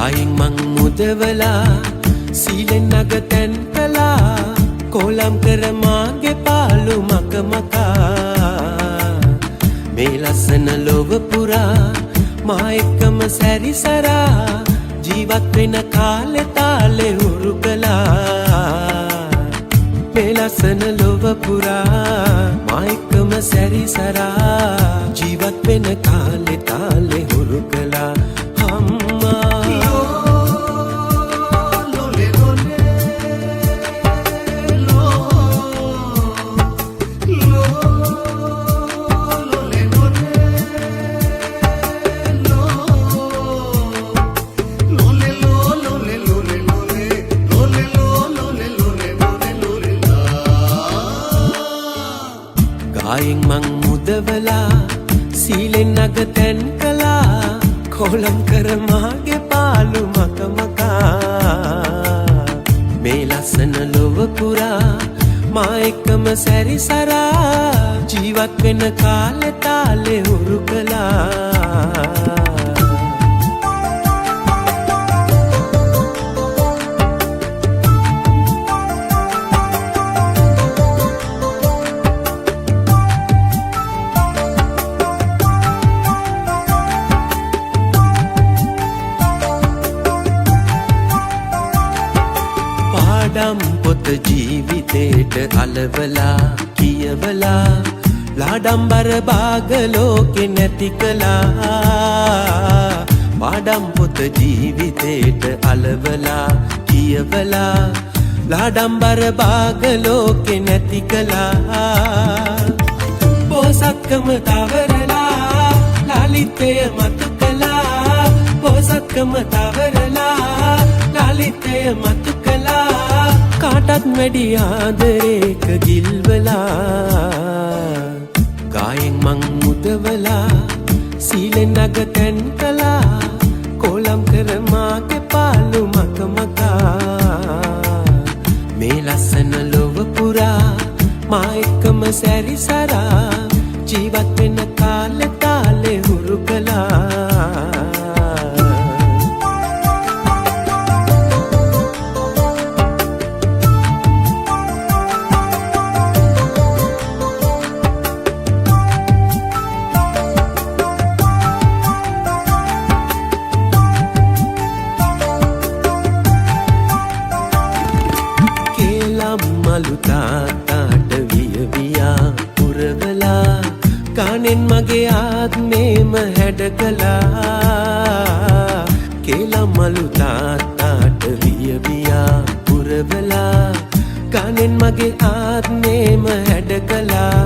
කායෙන් මං මුදවලා සීලෙන් නග තැන් කළා කොලම් කර මාගේ පාලු මක මකා මේ ලස්සන ලොව පුරා මා එක්කම සැරිසරා ජීවත් වෙන කාලේ තාලේ හුරු කළා මේ ලස්සන ලොව පුරා මා එක්කම සැරිසරා ජීවත් වෙන කාලේ තාලේ හුරු කළා කායෙන් මං මුදවලා සීලෙන් නග තැන් කළා කොලම් කර මාගේ පාලු මක මකා මේ ලස්සන ලොව පුරා මා එක්කම සැරිසරා ජීවත් වෙන කාලේ තාලේ හුරු කළා ලාඩම් පොත ජීවිතේට අලවලා කියවලා ලාඩම්බර භාග ලෝකෙ නැති කළා පාඩම් පොත ජීවිතේට අලවලා කියවලා ලාඩම්බර භාග ලෝකෙ නැති කළා පොසත්කම තවරලා ලාලිතය මතු කළා පොසත්කම තවරලා ලාලිතය මතු කාටත් වැඩි ආදරේක ගිල්වලා කායෙන් මං මුදවලා සීලෙන් නග තැන් කළා කොලම් කර මාගේ පාලු මක මකා මේ ලස්සන ලොව පුරා මා එක්කම සැරිසරා ජීවත් වෙන කාලේ තාලේ හුරු කළා මලු තාතාට වියවියා පුරවලා කානෙන් මගේ ආත්මේම හැඩ කළා කියලා මලු තාතාට වියවියා පුරවලා කානෙන් මගේ ආත්මේම හැඩ කළා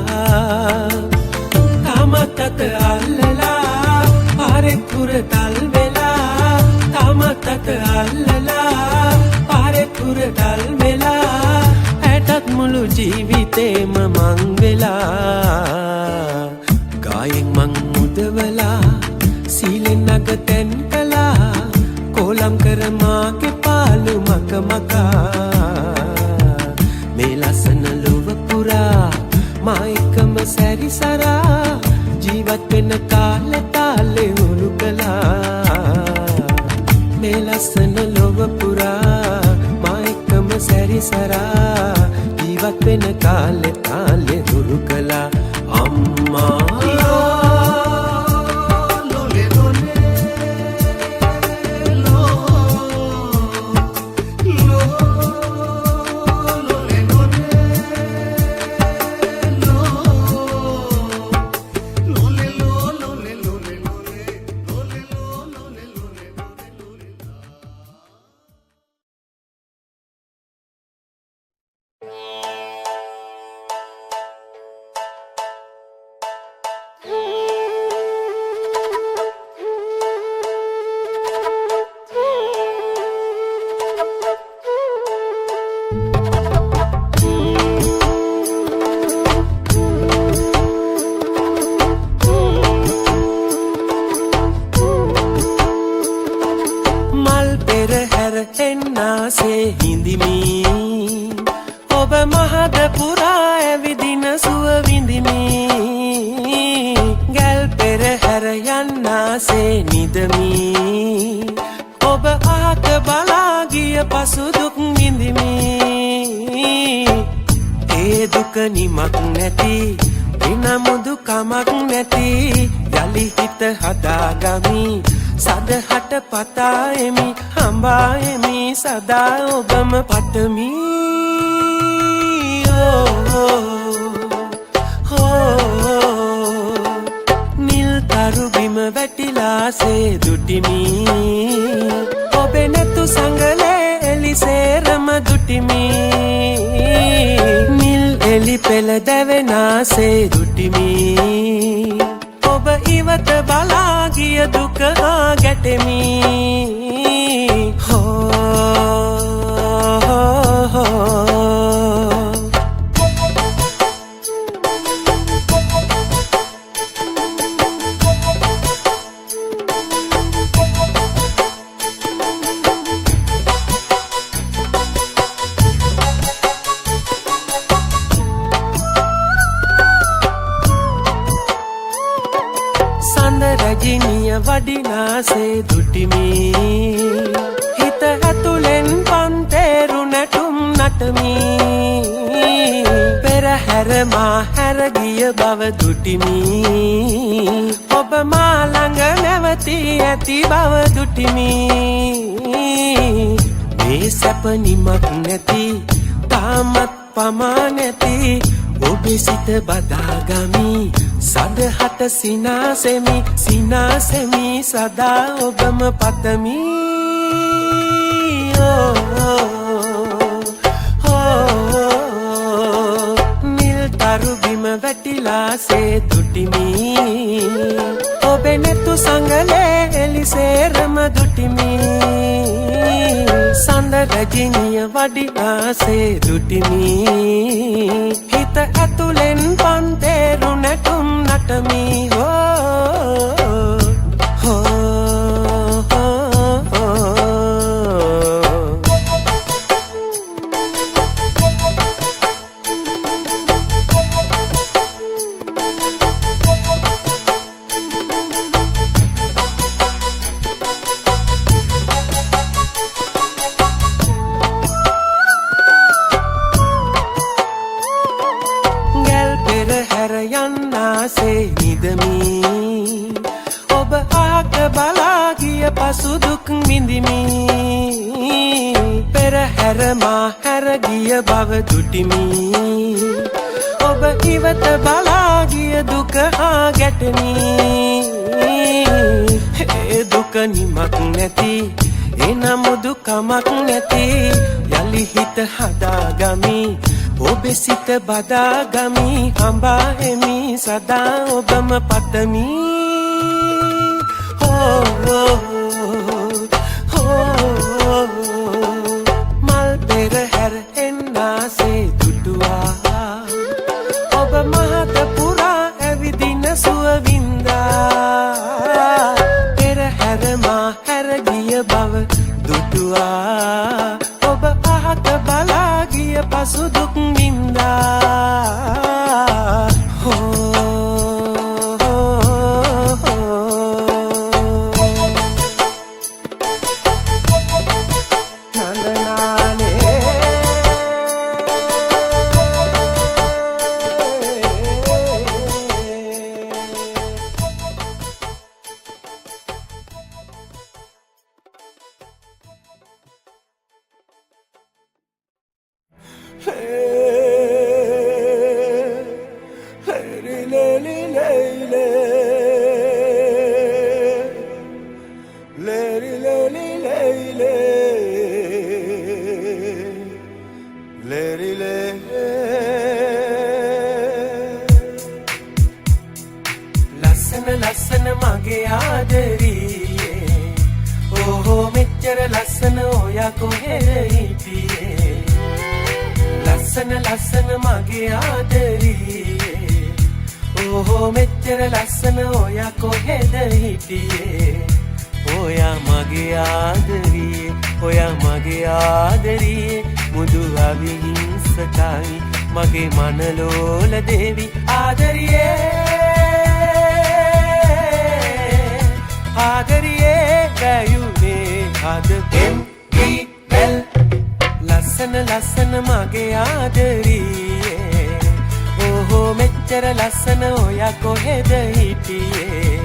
තාමත් අත අල්ලලා පාරේ පුර තල් වෙලා තාමත් අත අල්ලලා පාරේ පුර තල් වෙලා මුළු ජීවිතේම මං වෙලා කායෙන් මං මුදවලා සීලෙන් නග තැන් කළා කොලම් කර මාගේ පාලු මක මකා මේ ලස්සන ලොව පුරා මා එක්කම සැරිසරා ජීවත් වෙන කාලේ තාලේ හුරු කළා මේ ලස්සන ලොව පුරා මා එක්කම සැරිසරා ජීවත් වෙන කාලේ තාලේ හුරු කළා අම්මා එන්නාසේ හිඳිමි ඔබ මහද පුරා ඇවිදින සුව විඳිමි ගැල් පෙරහැර යන්නාසේ නිදමි ඔබ අහක බලා ගිය පසු දුක් විඳිමි ඒ දුක නිමක් නැති එනමුදු කමක් නැති යලි හිත හදාගමි සදහට පතා එමි හඹා එමි සදා ඔබම පතමි නිල් තරු බිම වැටිලාසේ දුටිමි ඔබේ නැතු සංගලේ එලිසේරම දුටිමි නිල් එලි පෙළ දැවෙනාසේ දුටිමි ඔබ ඉවත බලා ගිය දුක ගැටෙමි රජිනිය වඩිනාසේ දුටිමි හිත ඇතුලෙන් පන්තේරු නැටුම් නටමි පෙරහැර මා හැරගිය බව දුටිමි ඔබ මා ළඟ නැවතී ඇති බව දුටිමි මේ සැප නිමක් නැති තාමත් පමා නැති ඔබේ සිත බදාගමි සදහට සිනාසෙමි සදා ඔබම පතමි නිල් තරු බිම වැටිලාසේ දුටිමි ඔබේ නැතු සංගලේ එලිසේරම දුටිමි සඳ රජිනිය වඩිනාසේ දුටිමි හිත ඇතුලෙන් පන්තේරු නැටුම් නටමි යන්නාසේ නිදමි ඔබ අහක බලා ගිය පසු දුක් විඳිමි පෙරහැර මා හැරගිය බව දුටිමි ඔබ ඉවත බලා ගිය දුක ගැටෙමි ඒ දුක නිමක් නැති එනමුදු කමක් නැති යලි හිත හදාගමි ඔබේ සිත බදාගමි හඹා එමි සදා ඔබම පතමි මල් පෙරහැර එන්නාසේ දුටුවා ඔබ මහත පුරා ඇවිදින සුව වින්දා පෙරහැර මා හැරගිය බව දුටුවා ඔබ අහක බලා ගිය පසු දුක් ලස්සන මගේ ආදරියේ ඕහෝ මෙච්චර ලස්සන ඔයා කොහෙද හිටියේ ලස්සන මගේ ආදරියේ ඕහෝ මෙච්චර ලස්සන ඔයා කොහෙද හිටියේ ඔයා මගේ ආදරියේ ඔයා මගේ ආදරියේ මුදු අවිහිංසකයි මගේ මනලෝල දේවි ආදරියේ ආදරියේ ගයුනේ හද MBL ලස්සන ලස්සන මගේ ආදරියේ ඕහෝ මෙච්චර ලස්සන ඔයා කොහෙද හිටියේ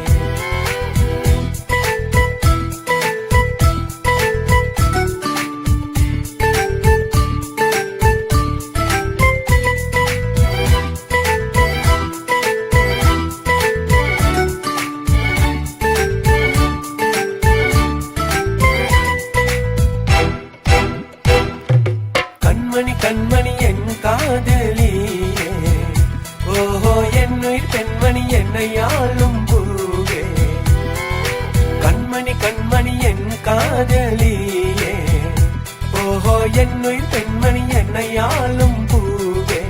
கண்மணி என் காதலியே ஓஹோ என்னுயிர் பெண்மணி என்னை ஆளும் பூவே கண்மணி என் காதலியே ஓஹோ என்னுயிர் பெண்மணி என்னை ஆளும் பூவே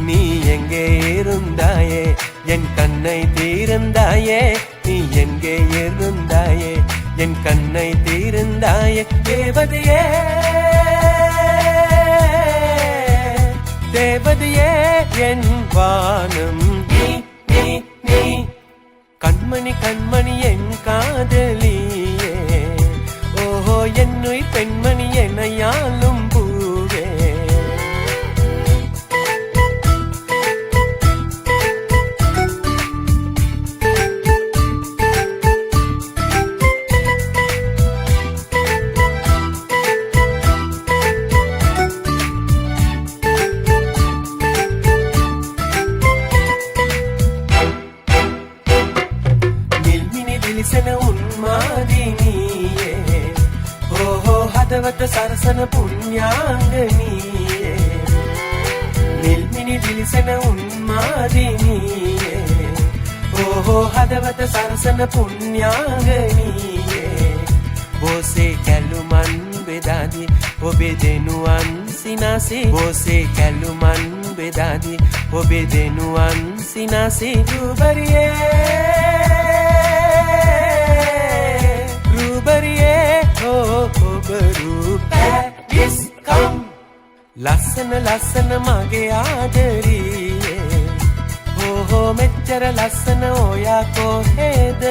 நீ எங்கே இருந்தாயே என் கண்ணை தீர்ந்தாயே நீ எங்கே இருந்தாயே என் கண்ணை தீர்ந்தாயே தேவதையே தேவதையே என் வானம் நீ கண்மணி என் காதலியே ஓஹோ என்னுயிர் பெண்மணி என்னையாளும் பூவே උන්මාදිනියේ ඕහෝ හදවත සරසන පුණ්‍යාංගනියේ නිල්මිනි දිලිසෙන උන්මාදිනියේ ඕහෝ හදවත සරසන පුණ්‍යාංගනියේ බොසේ කැලුමන් බෙදාදී ඔබේ දෙනුවන් සිනාසේ බොසේ කැලුමන් බෙදාදී ඔබේ දෙනුවන් සිනාසේ රුබරියේ ලස්සන ලස්සන මගේ ආදරියේ ඕහෝ මෙච්චර ලස්සන ඔයා කොහෙද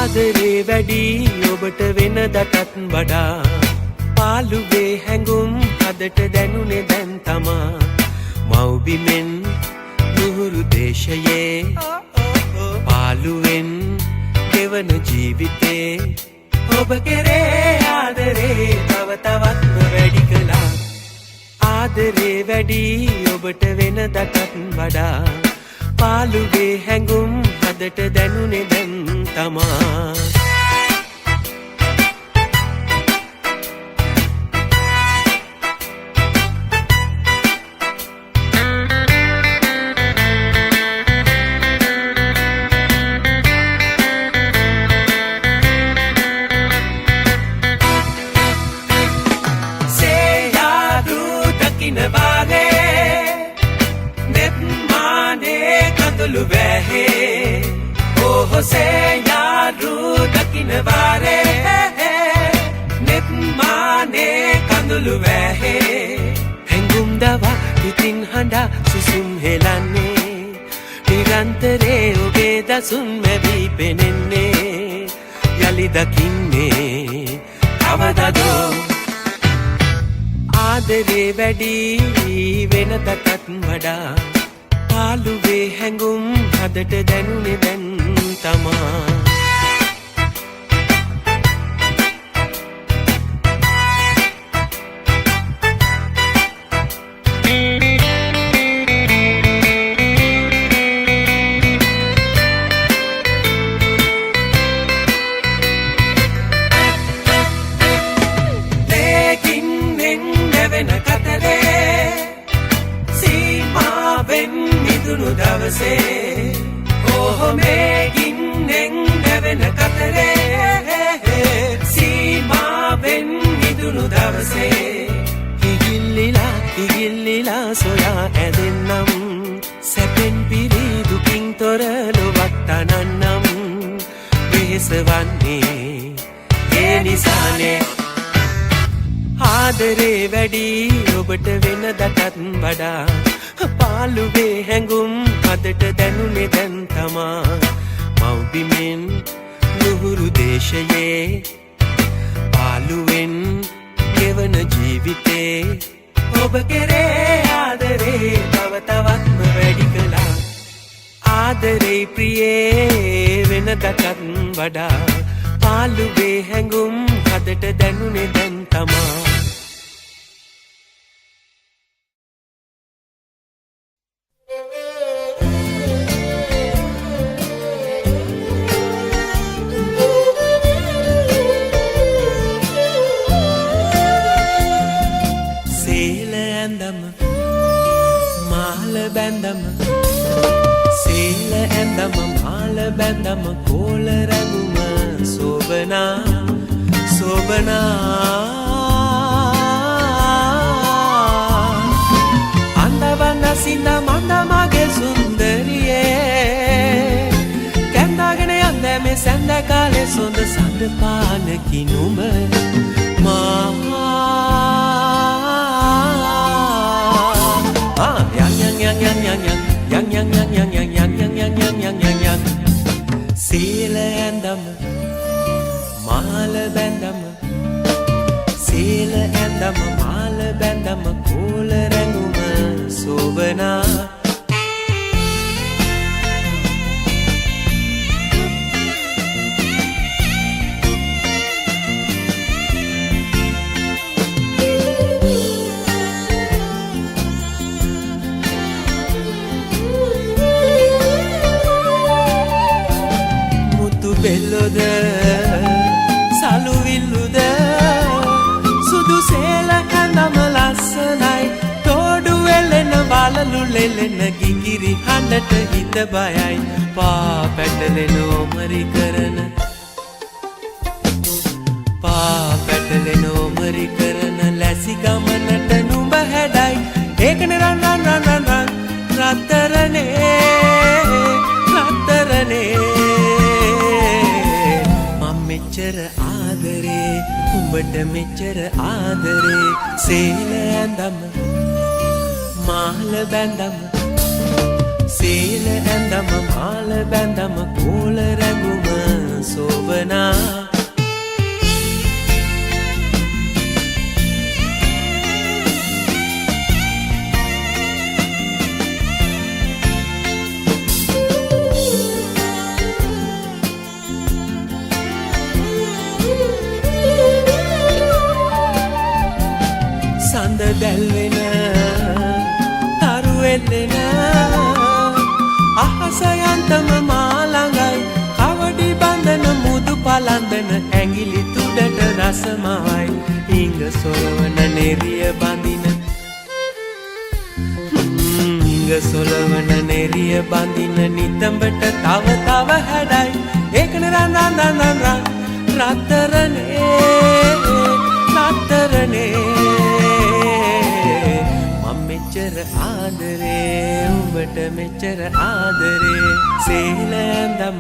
ආදරේ වැඩි ඔබට වෙනදටත් වඩා පාළුවේ හැඟුම් හදට දැනුනේ දැන් තමා මව්බිමෙන් නුහුරු දේශයේ පාළුවෙන් ගෙවන ජීවිතේ ඔබ කෙරේ ආදරේ තව තවත්ම වැඩි කළා ආදරේ වැඩි ඔබට වෙනදටත් වඩා පාළුවේ හැඟුම් හදට දැනුනේ දැන් තමා සේයාදු දකින්න වාලේ නෙත් මානේ කඳුළු වැහේ ඕහෝ සේයාදු දකින්න වාලේ නෙත් මානේ කඳුළු වැහේ හැඟුම් දවා හිතින් හඬා සුසුම් හෙලන්නේ නිරන්තරේ ඔබේ දසුන් මැවි පෙනෙන්නේ යලි දකින්නේ කවදදෝ ආදරේ වැඩි වෙනදටත් වඩා පාළුවේ හැඟුම් හදට දැනුනේ දැන් තමා මිදුණු දවසේ ඔහොමේ ගින්නෙන් නැවෙන කතරේ සීමාවෙන් මිදුණු දවසේ ඉගිල්ලිලා සොයා ඇදෙන්නම් සැපෙන් පිරි දුකින් තොර ලොවක් තනන්නම් වෙහෙස වන්නේ ඒ නිසානේ ආදරේ වැඩි ඔබට වෙනදටත් වඩා පාළුවේ හැඟුම් අදට දැනුනේ දැන් තමා මව්බිමෙන් නුහුරු දේශයේ පාළුවෙන් ගෙවන ජීවිතේ ඔබ කෙරේ ආදරේ තව තවත්ම වැඩි කළා ආදරේ ප්‍රියේ වෙනදටත් වඩා පාළුවේ හැඟුම් අදට දැනුනේ දැන් තමා සීල ඇඳම මාල බැඳම කෝල රැගුම සෝබනා අන්දවන්න සිඳ මන්ද මගේ සුන්දරියේ කැන්දාගෙන යන්න මේ සැන්ද කාලේ සොඳ සඳ පාන කිනුම සීල ඇඳම මාල බැඳම සීල ඇඳම මාල බැඳම කෝල රැඟුම සෝබනා බෙල්ලොද සලුවිල්ලුද සුදු සේල ඇඳම ලස්සනයි තෝඩු වෙලෙන වලලු ලෙලෙන ගිගිරි හඬට හිත බයයි පා පැටලෙන ඔමරි කරන ලැසි ගමනට නුඹ හැඩයි ඒකනේ රන් රත්තරනේ මෙච්චර ආදරේ උඹට මෙච්චර ආදරේ සීල ඇඳම මාල බැඳම සීල ඇඳම මාල බැඳම කෝල රැඟුම සෝබනා සඳ දැල්වෙන තරු එල්ලෙන අහස යන්තම මාළඟයි කවඩි බඳන මුදු පලඳන ඇඟිලි තුඩට රසමවයි හිඟ සොරවන නෙරිය බඳින සොලවන නෙරිය බඳින නිතඹට තව තව හැඩයි ඒකන රත්තරනේ මෙච්චර ආදරේ උඹට මෙච්චර ආදරේ සීල ඇඳම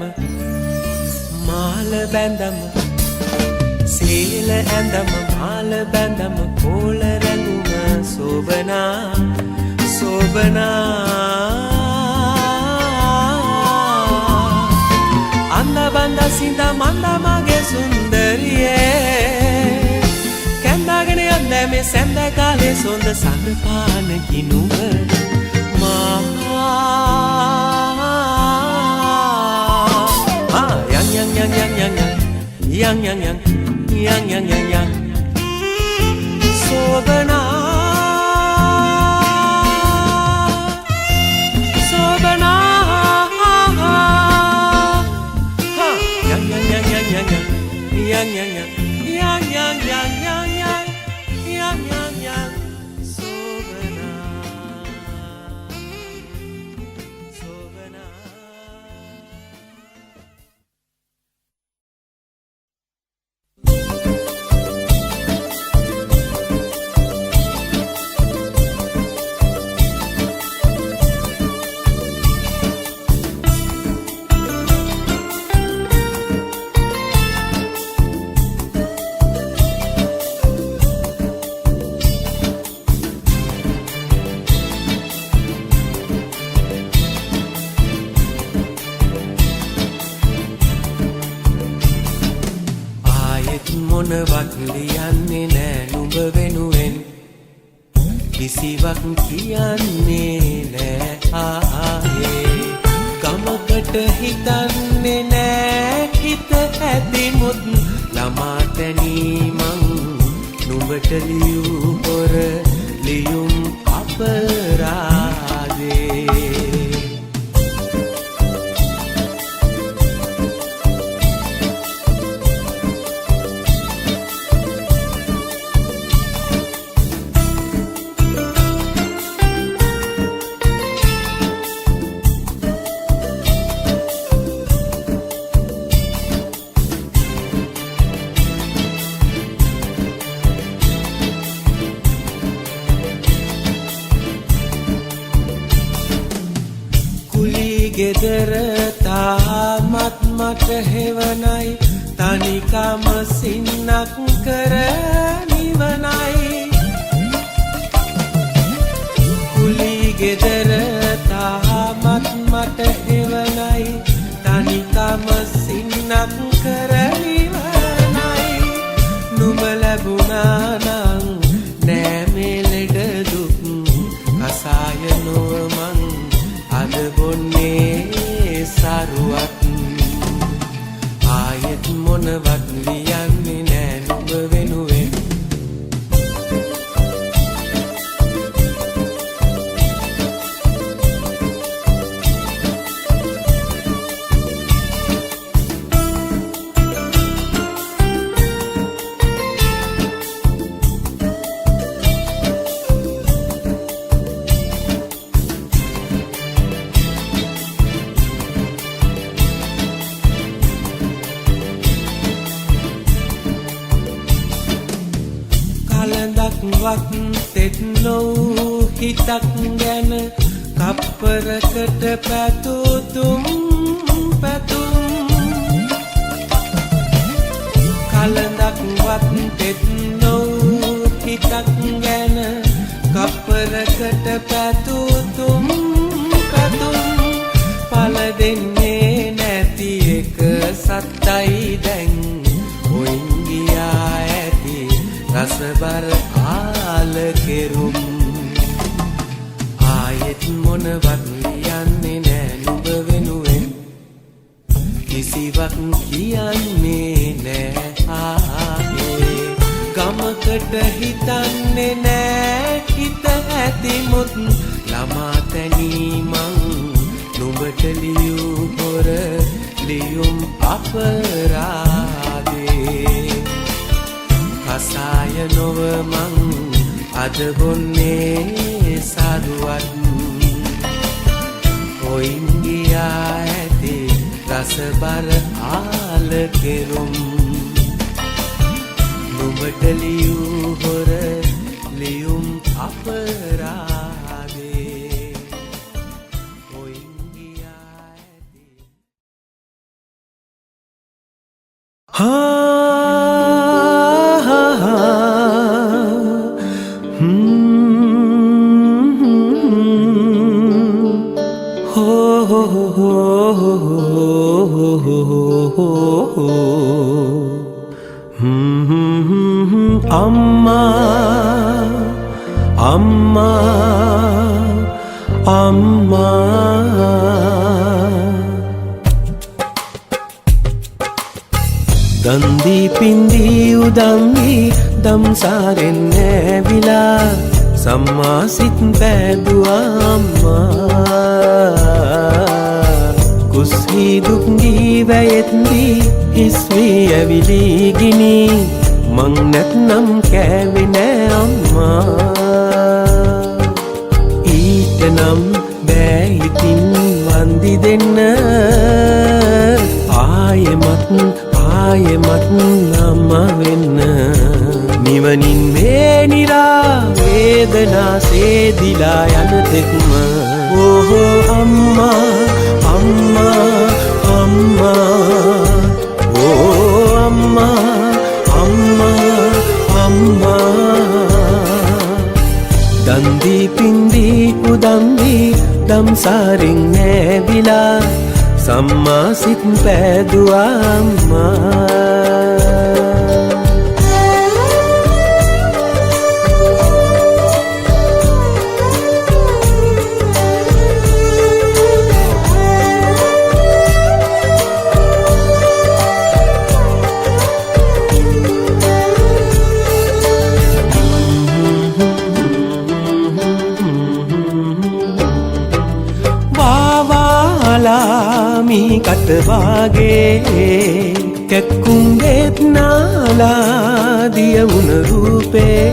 මාල බැඳම සීල ඇඳම මාල බැඳම කෝල රැඟුම සෝබනා අන්න බඳ සිඳ මන්ද මගේ සුන්දරියේ කැන්දාගෙන යන්න මේ සැන්ද කාලේ සොඳ සඳ පාන කිනුම yang Sobana yang Sobana මොනවත් ලියන්නේ නෑ නුඹ වෙනුවෙන් කිසිවක් කියන්නේ නෑ ආයේ ගමකට හිතන්නේ නෑ හිත ඇතිමුත් ළමාටනී මං නුඹට ලියූ පොර ලියුම් අපරාදේ ගෙදර තාමත් මට හෙවනයි තනිකම සින්නක් කර නිවනයි කුලි ගෙදර තාමත් මට හෙවනයි තනිකම සින්නක් කර නිවනයි නුඹ ලැබුණා නම් නෑ මේ ලෙඩ දුක් කසාය නොවමන් අද බොන්නේ සරුවත් ආයෙත් මොනවත් ලියන්නේ නෑ නුඹ වෙනුවෙන් වත් තෙත් නොවූ හිතක් ගැන කප්පරකට පැතුතුම් පැතුම් කලඳක් වත් තෙත් නොවූ හිතක් ගැන කප්පරකට පැතුතුම් පැතුම් පල දෙන්නේ නැති එක සත්තයි දැන් ඔයින් ගියා ඇති රසබර ආල කෙරුම් ආයෙත් මොනවත් ලියන්නේ නෑ නුඹ වෙනුවෙන් කිසිවක් කියන්නේ නෑ ආයේ ගමකට හිතන්නේ නෑ හිත ඇතිමුත් ළමාතැනී මං නුඹට ලියූ පොර ලියුම් අපරාදේ කසාය නොව මං අද බොන්නේ සරුවත් ඔයින් ගියා ඇති රසබර ආල කෙරුම් නුඹට ලියූ හොර ලියුම් අපරාදේ ඔයින් ගියා ඇති Amma, Amma, Amma. Dandi pindi udammi damsaren nevila samma sit pedua amma kushi dukni vayetni hiswi avili gini මං නැත්නම් කෑවේ නෑ අම්මා ඊට නම් බෑ ඉතින් වන්දි දෙන්න ආයෙමත් නම වෙන්න නිවනින් මේ නිරා වේදනා සේදිලා යන තෙක්ම ඕහෝ අම්මා අම්මා අම්මා ඕ අම්මා Amma Dandi pindi udambi damsaring nebila samma sit pedua amma මලාමි කටවාගේ කැක්කුම්ගෙත් නාලා දිය වුණ රූපේ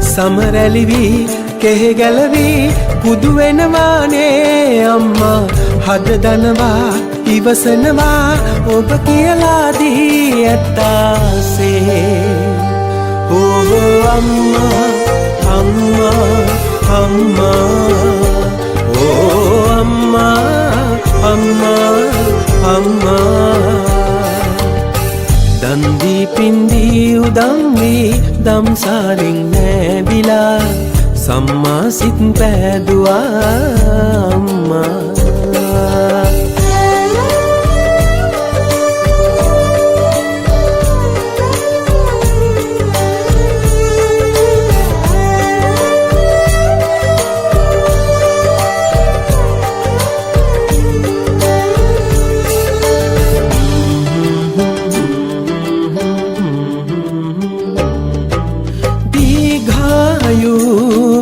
සමරැලිවී කෙහෙ ගැලවී පුදු වෙනවානේ අම්මා හද දනවා ඉවසනවා ඔබ කියලා දී ඇත්තාසේ ඕ අම්මා අම්මා අම්මා ඕ අම්මා අම්මා අම්මා දන්දී පින්දී උදම් වී දම්සාරින් නැබිලා සම්මා සිත් පෑදුවා අම්මා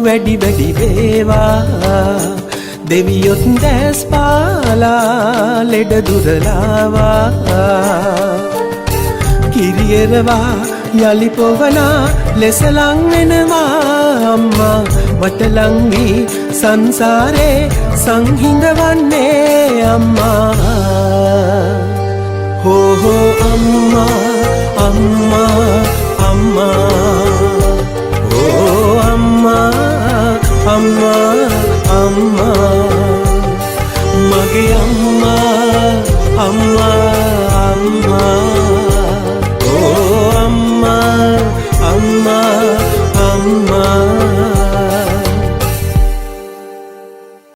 වැඩි වැඩි වේවා දෙවියොත් දැස් පාලා ලෙඩ දුරලාවා කිරියරවා යලි පොවනා ලෙස ලං වෙනවා අම්මා වටලං වී සංසාරේ සංහිඳවන්නේ අම්මා හෝ හෝ අම්මා අම්මා